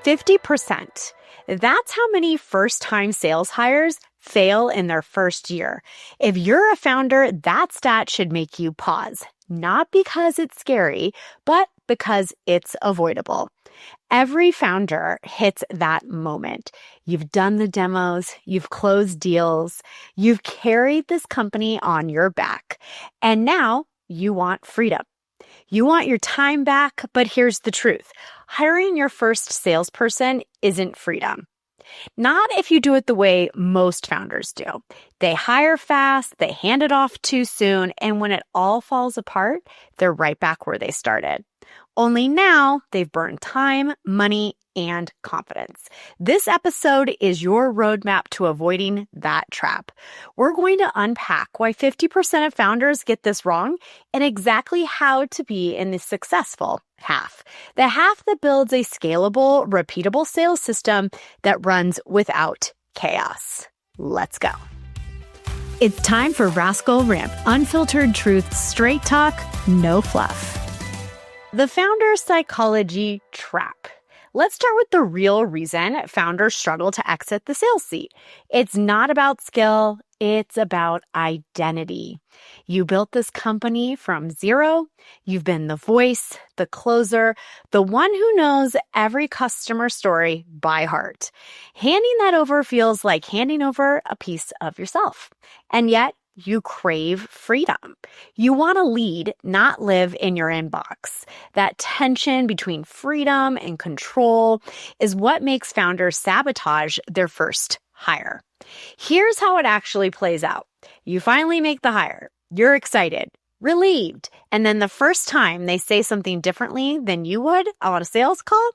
50%. That's how many first-time sales hires fail in their first year. If you're a founder, that stat should make you pause, not because it's scary, but because it's avoidable. Every founder hits that moment. You've done the demos, you've closed deals, you've carried this company on your back, and now you want freedom. You want your time back, but here's the truth. Hiring your first salesperson isn't freedom. Not if you do it the way most founders do. They hire fast, they hand it off too soon, and when it all falls apart, they're right back where they started. Only now they've burned time, money, and confidence. This episode is your roadmap to avoiding that trap. We're going to unpack why 50% of founders get this wrong and exactly how to be in the successful half. The half that builds a scalable, repeatable sales system that runs without chaos. Let's go. It's time for Rascal Ramp, unfiltered truth, straight talk, no fluff. The founder psychology trap. Let's start with the real reason founders struggle to exit the sales seat. It's not about skill, it's about identity. You built this company from zero. You've been the voice, the closer, the one who knows every customer story by heart. Handing that over feels like handing over a piece of yourself. And yet, you crave freedom. You want to lead, not live in your inbox. That tension between freedom and control is what makes founders sabotage their first hire. Here's how it actually plays out. You finally make the hire. You're excited, relieved, and then the first time they say something differently than you would on a sales call,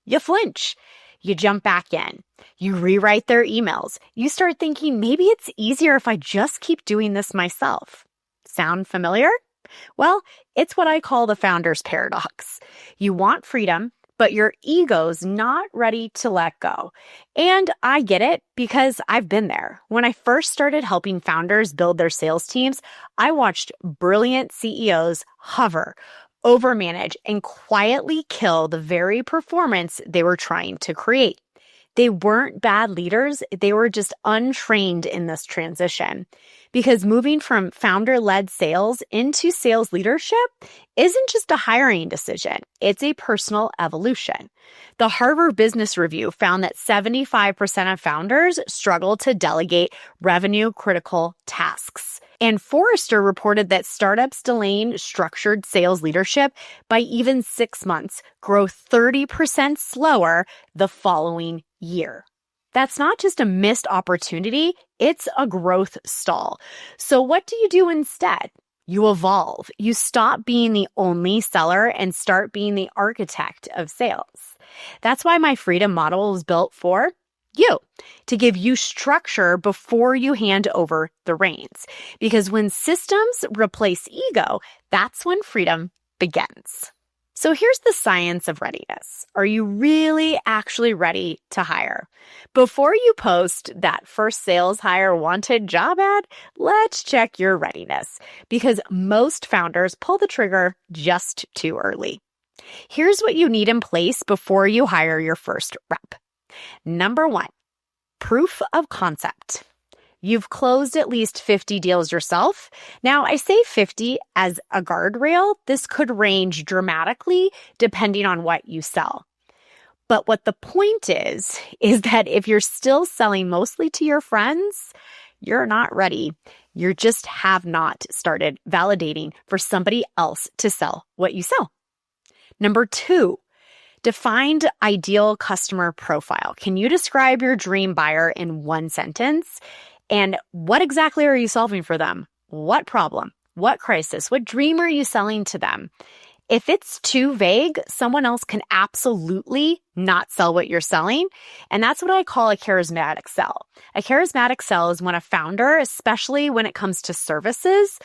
you flinch. You jump back in. You rewrite their emails. You start thinking, maybe it's easier if I just keep doing this myself. Sound familiar? Well, it's what I call the founder's paradox. You want freedom, but your ego's not ready to let go. And I get it because I've been there. When I first started helping founders build their sales teams, I watched brilliant CEOs hover, overmanage, and quietly kill the very performance they were trying to create. They weren't bad leaders, they were just untrained in this transition. Because moving from founder-led sales into sales leadership isn't just a hiring decision, it's a personal evolution. The Harvard Business Review found that 75% of founders struggle to delegate revenue-critical tasks. And Forrester reported that startups delaying structured sales leadership by even 6 months grow 30% slower the following year. That's not just a missed opportunity, it's a growth stall. So what do you do instead? You evolve. You stop being the only seller and start being the architect of sales. That's why my freedom model was built for you, to give you structure before you hand over the reins. Because when systems replace ego, that's when freedom begins. So here's the science of readiness. Are you really actually ready to hire? Before you post that first sales hire wanted job ad, let's check your readiness because most founders pull the trigger just too early. Here's what you need in place before you hire your first rep. Number 1, proof of concept. You've closed at least 50 deals yourself. Now, I say 50 as a guardrail. This could range dramatically depending on what you sell. But what the point is that if you're still selling mostly to your friends, you're not ready. You just have not started validating for somebody else to sell what you sell. Number 2, defined ideal customer profile. Can you describe your dream buyer in one sentence? And what exactly are you solving for them? What problem? What crisis? What dream are you selling to them? If it's too vague, someone else can absolutely not sell what you're selling. And that's what I call a charismatic sell. A charismatic sell is when a founder, especially when it comes to services,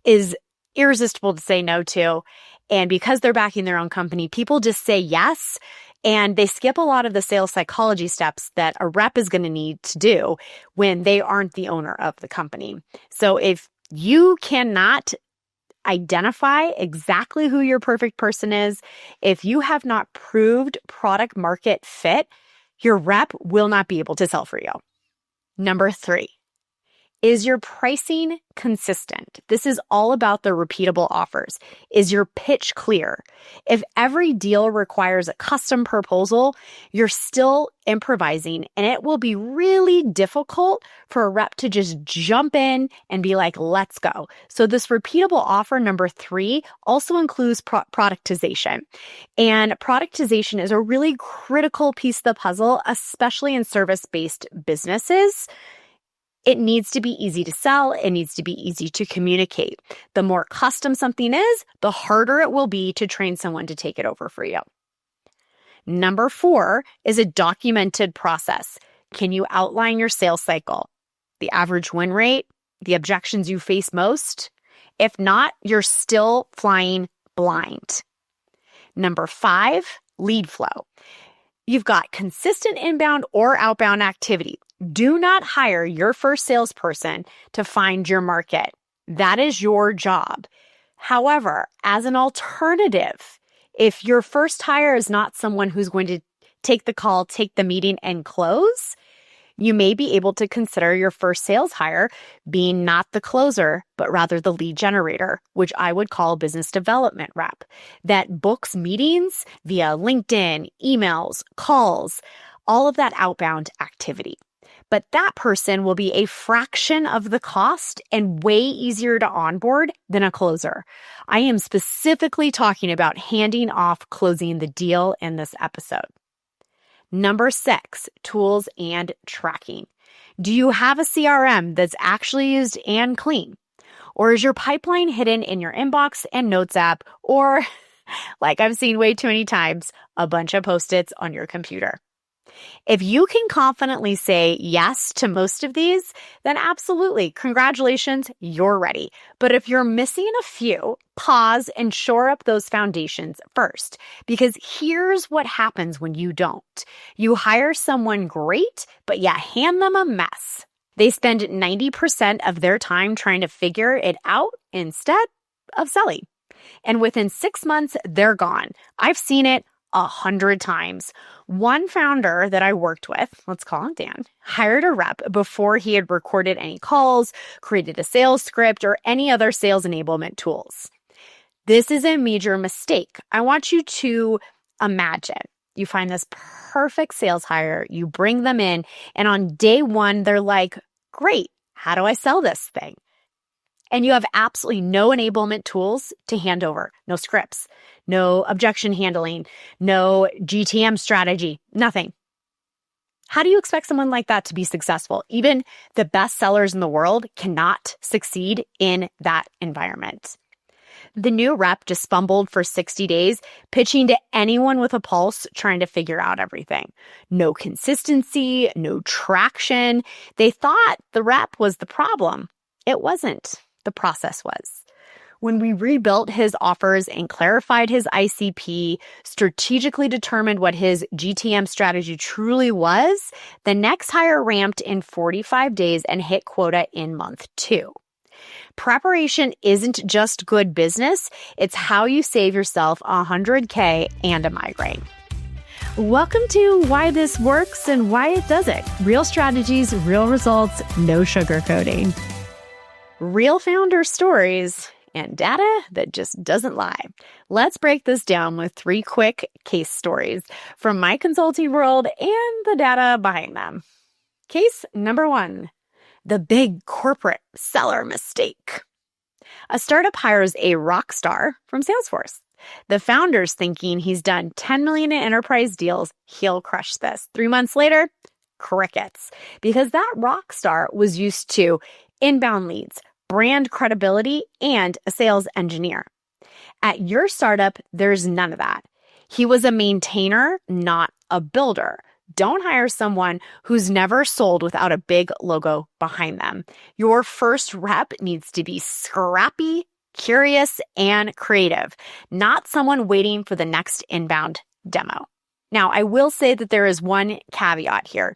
is irresistible to say no to. And because they're backing their own company, people just say yes. And they skip a lot of the sales psychology steps that a rep is going to need to do when they aren't the owner of the company. So if you cannot identify exactly who your perfect person is. If you have not proved product market fit, your rep will not be able to sell for you. Number 3, is your pricing consistent? This is all about the repeatable offers. Is your pitch clear? If every deal requires a custom proposal, you're still improvising, and it will be really difficult for a rep to just jump in and be like, let's go. So this repeatable offer, number 3, also includes productization. And productization is a really critical piece of the puzzle, especially in service-based businesses. It needs to be easy to sell. It needs to be easy to communicate. The more custom something is, the harder it will be to train someone to take it over for you. Number 4 is a documented process. Can you outline your sales cycle, the average win rate, the objections you face most? If not, you're still flying blind. Number 5, lead flow. You've got consistent inbound or outbound activity. Do not hire your first salesperson to find your market. That is your job. However, as an alternative, if your first hire is not someone who's going to take the call, take the meeting, and close, you may be able to consider your first sales hire being not the closer, but rather the lead generator, which I would call business development rep, that books meetings via LinkedIn, emails, calls, all of that outbound activity. But that person will be a fraction of the cost and way easier to onboard than a closer. I am specifically talking about handing off closing the deal in this episode. Number 6, tools and tracking. Do you have a CRM that's actually used and clean? Or is your pipeline hidden in your inbox and notes app? Or, like I've seen way too many times, a bunch of Post-its on your computer? If you can confidently say yes to most of these, then absolutely, congratulations, you're ready. But if you're missing a few, pause and shore up those foundations first. Because here's what happens when you don't. You hire someone great, but you hand them a mess. They spend 90% of their time trying to figure it out instead of selling. And within 6 months, they're gone. I've seen it 100 times. One founder that I worked with, let's call him Dan, hired a rep before he had recorded any calls, created a sales script, or any other sales enablement tools. This is a major mistake. I want you to imagine you find this perfect sales hire, you bring them in, and on day 1, they're like, great, how do I sell this thing? And you have absolutely no enablement tools to hand over, no scripts, no objection handling, no GTM strategy, nothing. How do you expect someone like that to be successful? Even the best sellers in the world cannot succeed in that environment. The new rep just fumbled for 60 days, pitching to anyone with a pulse, trying to figure out everything. No consistency, no traction. They thought the rep was the problem. It wasn't. The process was. When we rebuilt his offers and clarified his ICP, strategically determined what his GTM strategy truly was, the next hire ramped in 45 days and hit quota in month 2. Preparation isn't just good business, it's how you save yourself $100K and a migraine. Welcome to Why This Works and Why It Doesn't. Real strategies, real results, no sugarcoating. Real founder stories and data that just doesn't lie. Let's break this down with 3 quick case stories from my consulting world and the data behind them. Case number 1, the big corporate seller mistake. A startup hires a rock star from Salesforce. The founder's thinking he's done 10 million in enterprise deals, he'll crush this. 3 months later, crickets, because that rock star was used to inbound leads, brand credibility, and a sales engineer. At your startup, there's none of that. He was a maintainer, not a builder. Don't hire someone who's never sold without a big logo behind them. Your first rep needs to be scrappy, curious, and creative, not someone waiting for the next inbound demo. Now, I will say that there is one caveat here.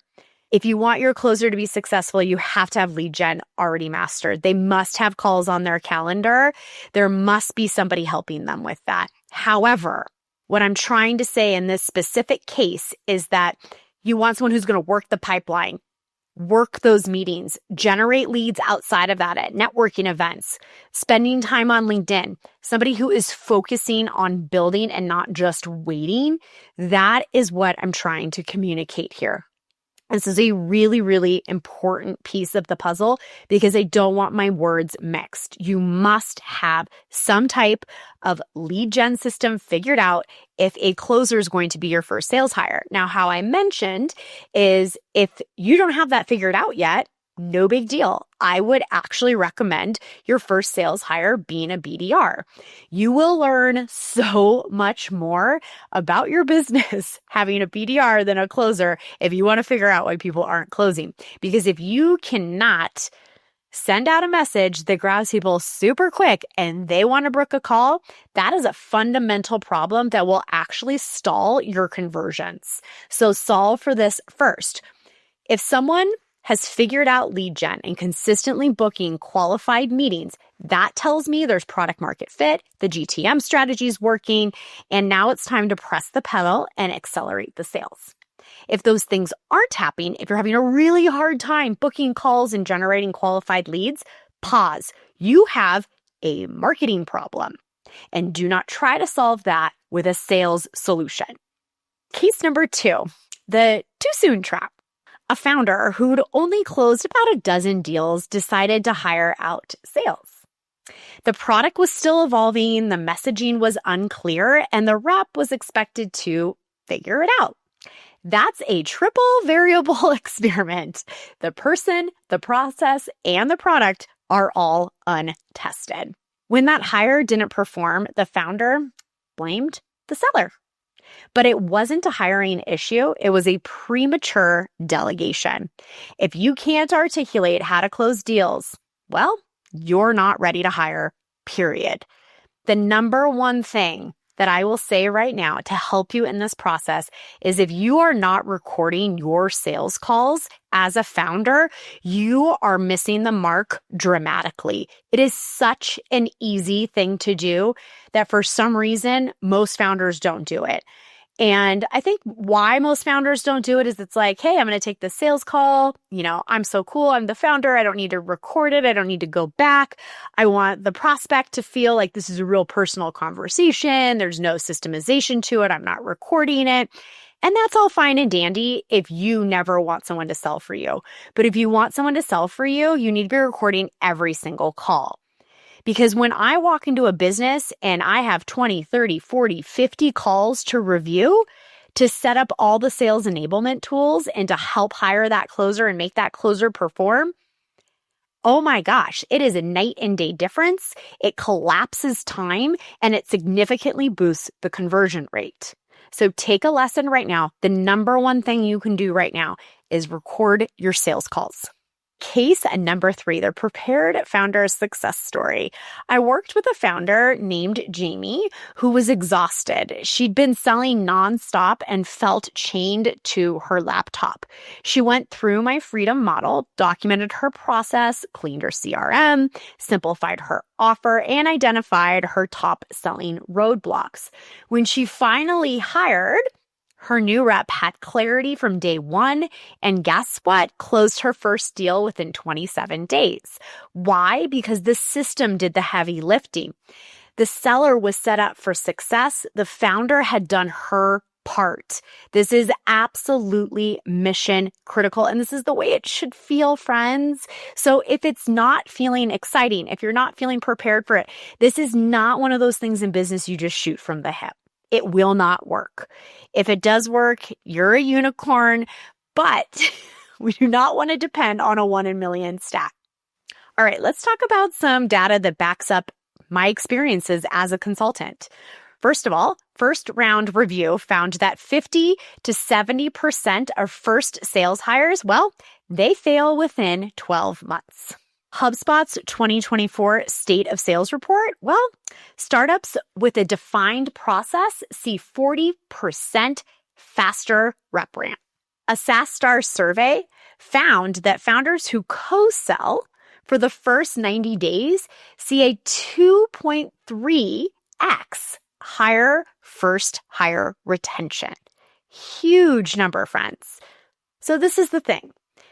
If you want your closer to be successful, you have to have lead gen already mastered. They must have calls on their calendar. There must be somebody helping them with that. However, what I'm trying to say in this specific case is that you want someone who's going to work the pipeline, work those meetings, generate leads outside of that at networking events, spending time on LinkedIn, somebody who is focusing on building and not just waiting. That is what I'm trying to communicate here. This is a really, really important piece of the puzzle because I don't want my words mixed. You must have some type of lead gen system figured out if a closer is going to be your first sales hire. Now, how I mentioned is if you don't have that figured out yet, no big deal. I would actually recommend your first sales hire being a BDR. You will learn so much more about your business having a BDR than a closer if you want to figure out why people aren't closing. Because if you cannot send out a message that grabs people super quick and they want to book a call, that is a fundamental problem that will actually stall your conversions. So solve for this first. If someone has figured out lead gen and consistently booking qualified meetings, that tells me there's product market fit, the GTM strategy is working, and now it's time to press the pedal and accelerate the sales. If those things aren't happening, if you're having a really hard time booking calls and generating qualified leads, pause. You have a marketing problem, and do not try to solve that with a sales solution. Case number 2, the too soon trap. A founder who'd only closed about a dozen deals decided to hire out sales. The product was still evolving, the messaging was unclear, and the rep was expected to figure it out. That's a triple variable experiment. The person, the process, and the product are all untested. When that hire didn't perform, the founder blamed the seller. But it wasn't a hiring issue. It was a premature delegation. If you can't articulate how to close deals, well, you're not ready to hire, period. The number one thing that I will say right now to help you in this process is if you are not recording your sales calls as a founder, you are missing the mark dramatically. It is such an easy thing to do that for some reason, most founders don't do it. And I think why most founders don't do it is it's like, hey, I'm going to take the sales call. I'm so cool. I'm the founder. I don't need to record it. I don't need to go back. I want the prospect to feel like this is a real personal conversation. There's no systemization to it. I'm not recording it. And that's all fine and dandy if you never want someone to sell for you. But if you want someone to sell for you, you need to be recording every single call. Because when I walk into a business and I have 20, 30, 40, 50 calls to review to set up all the sales enablement tools and to help hire that closer and make that closer perform, oh my gosh, it is a night and day difference. It collapses time and it significantly boosts the conversion rate. So take a lesson right now. The number one thing you can do right now is record your sales calls. Case number 3, the prepared founder success story. I worked with a founder named Jamie who was exhausted. She'd been selling nonstop and felt chained to her laptop. She went through my freedom model, documented her process, cleaned her CRM, simplified her offer, and identified her top selling roadblocks. When she finally hired, her new rep had clarity from day one, and guess what? Closed her first deal within 27 days. Why? Because the system did the heavy lifting. The seller was set up for success. The founder had done her part. This is absolutely mission critical, and this is the way it should feel, friends. So if it's not feeling exciting, if you're not feeling prepared for it, this is not one of those things in business you just shoot from the hip. It will not work. If it does work, you're a unicorn, but we do not want to depend on a 1 in a million stat. All right, let's talk about some data that backs up my experiences as a consultant. First of all, first round review found that 50 to 70% of first sales hires, well, they fail within 12 months. HubSpot's 2024 State of Sales Report, well, startups with a defined process see 40% faster rep ramp. A SaaStar survey found that founders who co-sell for the first 90 days see a 2.3x higher first hire retention. Huge number, friends. So this is the thing.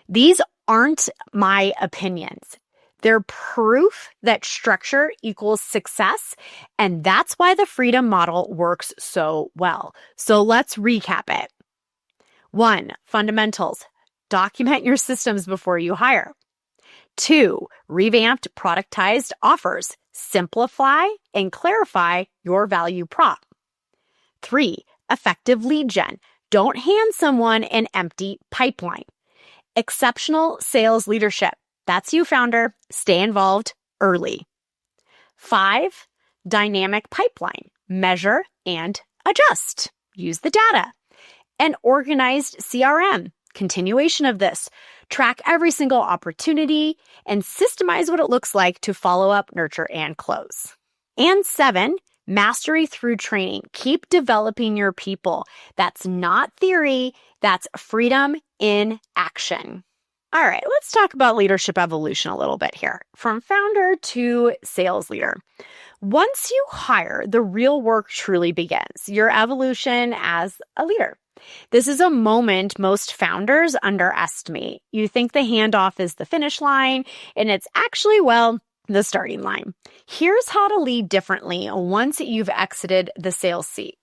These aren't my opinions. They're proof that structure equals success, and that's why the freedom model works so well. So let's recap it. 1, fundamentals. Document your systems before you hire. 2, revamped productized offers. Simplify and clarify your value prop. 3, effective lead gen. Don't hand someone an empty pipeline. Exceptional sales leadership. That's you, founder. Stay involved early. 5, dynamic pipeline. Measure and adjust. Use the data. An organized CRM. Continuation of this. Track every single opportunity and systemize what it looks like to follow up, nurture, and close. And 7, mastery through training. Keep developing your people. That's not theory. That's freedom in action. All right, let's talk about leadership evolution a little bit here. From founder to sales leader. Once you hire, the real work truly begins. Your evolution as a leader. This is a moment most founders underestimate. You think the handoff is the finish line, and it's actually, well, the starting line. Here's how to lead differently once you've exited the sales seat.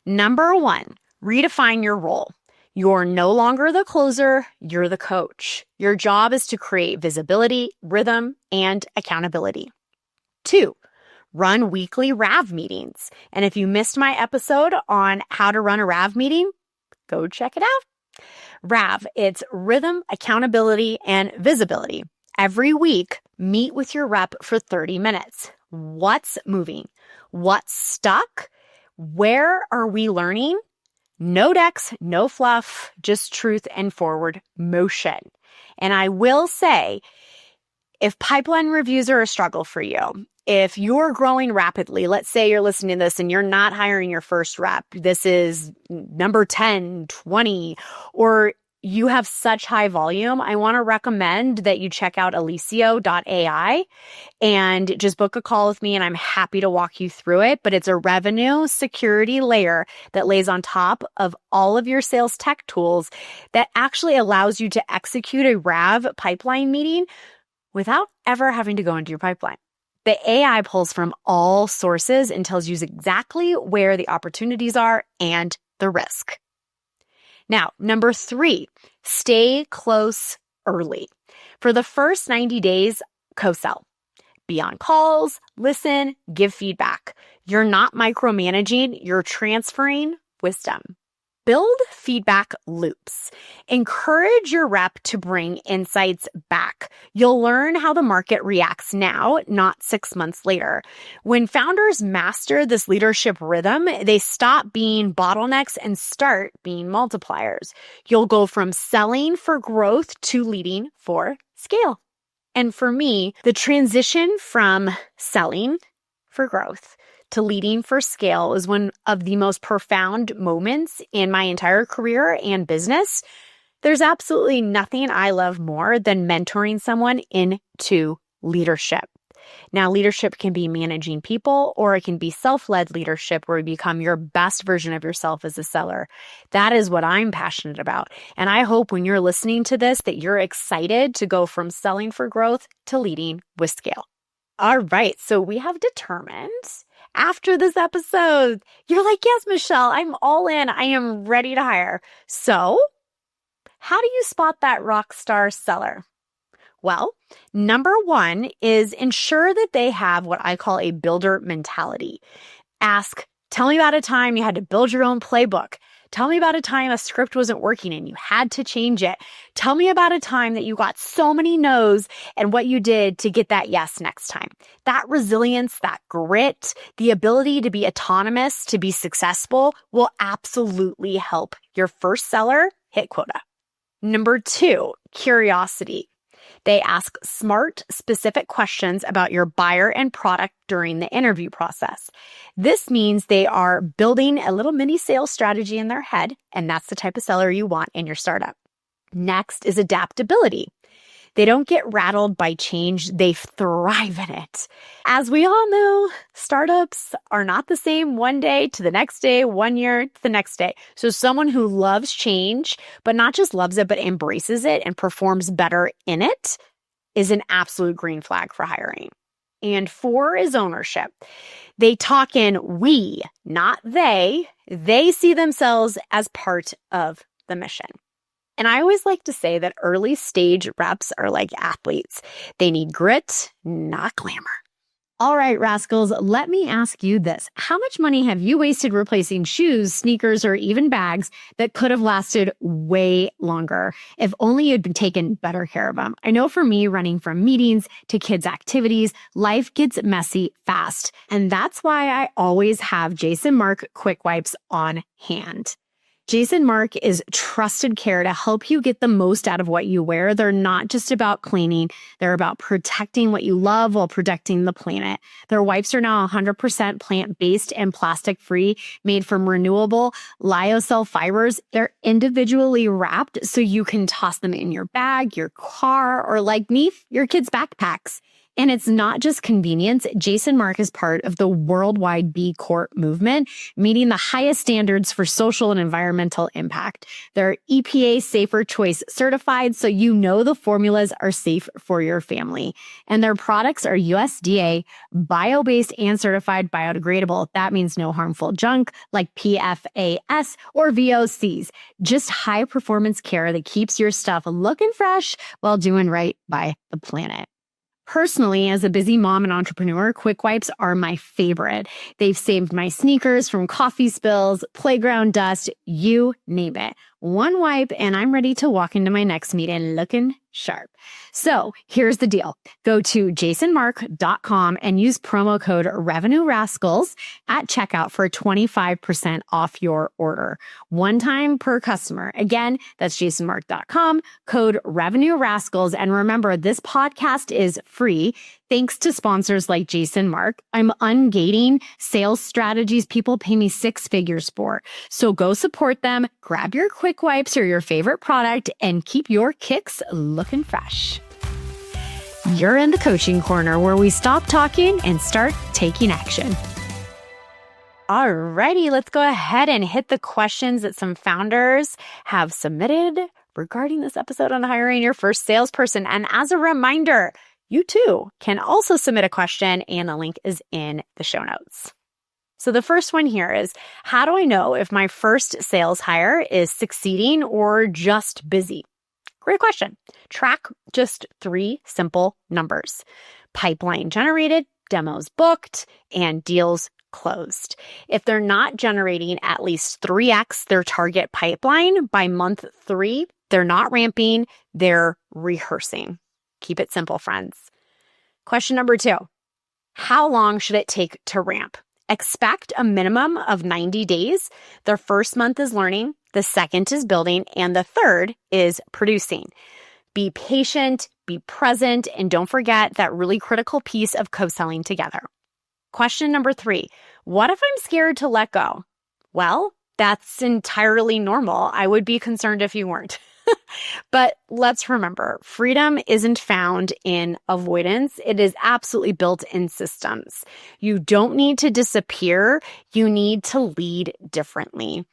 Number 1, redefine your role. You're no longer the closer, you're the coach. Your job is to create visibility, rhythm, and accountability. 2, run weekly RAV meetings. And if you missed my episode on how to run a RAV meeting, go check it out. RAV, it's rhythm, accountability, and visibility. Every week, meet with your rep for 30 minutes. What's moving? What's stuck? Where are we learning? No decks, no fluff, just truth and forward motion. And I will say, if pipeline reviews are a struggle for you, if you're growing rapidly, let's say you're listening to this and you're not hiring your first rep, this is number 10, 20, or you have such high volume, I want to recommend that you check out Alicio.ai and just book a call with me, and I'm happy to walk you through it. But it's a revenue security layer that lays on top of all of your sales tech tools that actually allows you to execute a RAV pipeline meeting without ever having to go into your pipeline. The AI pulls from all sources and tells you exactly where the opportunities are and the risk. Now, number 3, stay close early. For the first 90 days, co-sell. Be on calls, listen, give feedback. You're not micromanaging, you're transferring wisdom. Build feedback loops. Encourage your rep to bring insights back. You'll learn how the market reacts now, not 6 months later. When founders master this leadership rhythm, they stop being bottlenecks and start being multipliers. You'll go from selling for growth to leading for scale. And for me, the transition from selling for growth to leading for scale is one of the most profound moments in my entire career and business. There's absolutely nothing I love more than mentoring someone into leadership. Now, leadership can be managing people, or it can be self-led leadership where you become your best version of yourself as a seller. That is what I'm passionate about. And I hope when you're listening to this that you're excited to go from selling for growth to leading with scale. All right, so we have determined after this episode, you're like, yes, Michelle, I'm all in. I am ready to hire. So how do you spot that rock star seller? Well, number 1 is ensure that they have what I call a builder mentality. Ask, tell me about a time you had to build your own playbook. Tell me about a time a script wasn't working and you had to change it. Tell me about a time that you got so many no's and what you did to get that yes next time. That resilience, that grit, the ability to be autonomous, to be successful will absolutely help your first seller hit quota. Number 2, curiosity. They ask smart, specific questions about your buyer and product during the interview process. This means they are building a little mini sales strategy in their head, and that's the type of seller you want in your startup. Next is adaptability. They don't get rattled by change, they thrive in it. As we all know, startups are not the same one day to the next day, 1 year to the next day. So someone who loves change, but not just loves it, but embraces it and performs better in it is an absolute green flag for hiring. And 4 is ownership. They talk in we, not they. They see themselves as part of the mission. And I always like to say that early stage reps are like athletes. They need grit, not glamour. All right, rascals, let me ask you this. How much money have you wasted replacing shoes, sneakers, or even bags that could have lasted way longer if only you'd been taken better care of them? I know for me, running from meetings to kids' activities, life gets messy fast. And that's why I always have Jason Mark Quick Wipes on hand. Jason Mark is trusted care to help you get the most out of what you wear. They're not just about cleaning. They're about protecting what you love while protecting the planet. Their wipes are now 100% plant-based and plastic-free, made from renewable lyocell fibers. They're individually wrapped so you can toss them in your bag, your car, or like me, your kids' backpacks. And it's not just convenience. Jason Mark is part of the worldwide B Corp movement, meeting the highest standards for social and environmental impact. They're EPA Safer Choice certified, so you know the formulas are safe for your family. And their products are USDA, bio-based, and certified biodegradable. That means no harmful junk like PFAS or VOCs. Just high-performance care that keeps your stuff looking fresh while doing right by the planet. Personally, as a busy mom and entrepreneur, Quick Wipes are my favorite. They've saved my sneakers from coffee spills, playground dust, you name it. One wipe and I'm ready to walk into my next meeting looking sharp. So here's the deal. Go to jasonmark.com and use promo code RevenueRascals at checkout for 25% off your order. One time per customer. Again, that's jasonmark.com, code RevenueRascals. And remember, this podcast is free thanks to sponsors like Jason Mark. I'm ungating sales strategies people pay me 6 figures for. So go support them, grab your Quick Wipes or your favorite product, and keep your kicks looking fresh. You're in the coaching corner where we stop talking and start taking action. Alrighty, let's go ahead and hit the questions that some founders have submitted regarding this episode on hiring your first salesperson. And as a reminder, you too can also submit a question, and a link is in the show notes. So the first one here is, how do I know if my first sales hire is succeeding or just busy? Great question. Track just 3 simple numbers: pipeline generated, demos booked, and deals closed. If they're not generating at least 3x their target pipeline by month 3, they're not ramping, they're rehearsing. Keep it simple, friends. Question number 2, how long should it take to ramp? Expect a minimum of 90 days. The first month is learning, the second is building, and the third is producing. Be patient, be present, and don't forget that really critical piece of co-selling together. Question number 3, what if I'm scared to let go? Well, that's entirely normal. I would be concerned if you weren't. But let's remember, freedom isn't found in avoidance. It is absolutely built in systems. You don't need to disappear. You need to lead differently.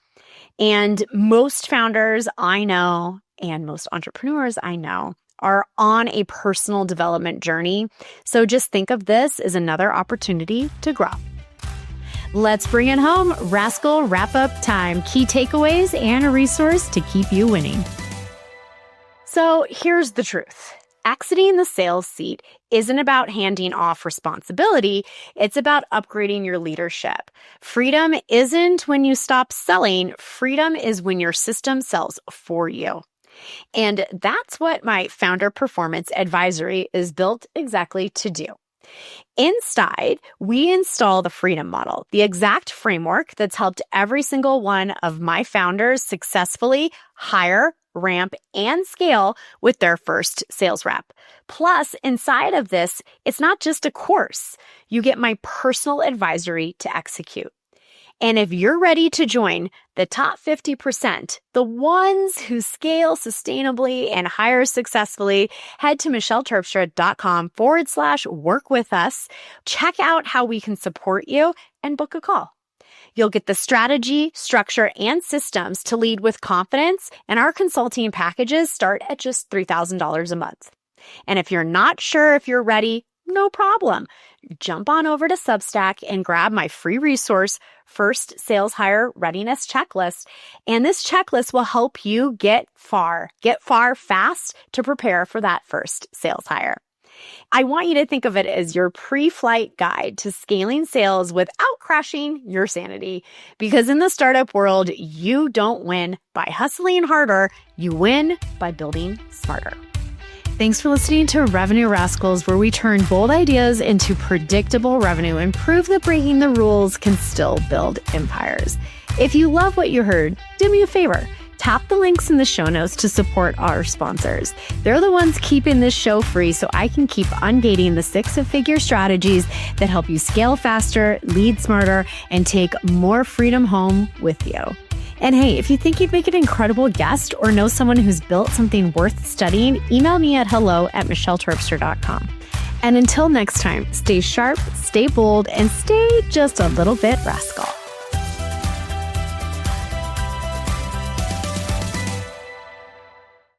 And most founders I know, and most entrepreneurs I know, are on a personal development journey. So just think of this as another opportunity to grow. Let's bring it home. Rascal wrap-up time. Key takeaways and a resource to keep you winning. So here's the truth. Exiting the sales seat isn't about handing off responsibility. It's about upgrading your leadership. Freedom isn't when you stop selling. Freedom is when your system sells for you. And that's what my Founder Performance Advisory is built exactly to do. Inside, we install the Freedom Model, the exact framework that's helped every single one of my founders successfully hire, ramp, and scale with their first sales rep. Plus, inside of this, it's not just a course. You get my personal advisory to execute. And if you're ready to join the top 50%, the ones who scale sustainably and hire successfully, head to michelleterpstra.com/work with us. Check out how we can support you and book a call. You'll get the strategy, structure, and systems to lead with confidence, and our consulting packages start at just $3,000 a month. And if you're not sure if you're ready, no problem. Jump on over to Substack and grab my free resource, First Sales Hire Readiness Checklist. And this checklist will help you get far fast to prepare for that first sales hire. I want you to think of it as your pre-flight guide to scaling sales without crashing your sanity. Because in the startup world, you don't win by hustling harder. You win by building smarter. Thanks for listening to Revenue Rascals, where we turn bold ideas into predictable revenue and prove that breaking the rules can still build empires. If you love what you heard, do me a favor. Tap the links in the show notes to support our sponsors. They're the ones keeping this show free so I can keep ungating the six-figure strategies that help you scale faster, lead smarter, and take more freedom home with you. And hey, if you think you'd make an incredible guest or know someone who's built something worth studying, email me at hello@michelleterpstra.com. And until next time, stay sharp, stay bold, and stay just a little bit rascal.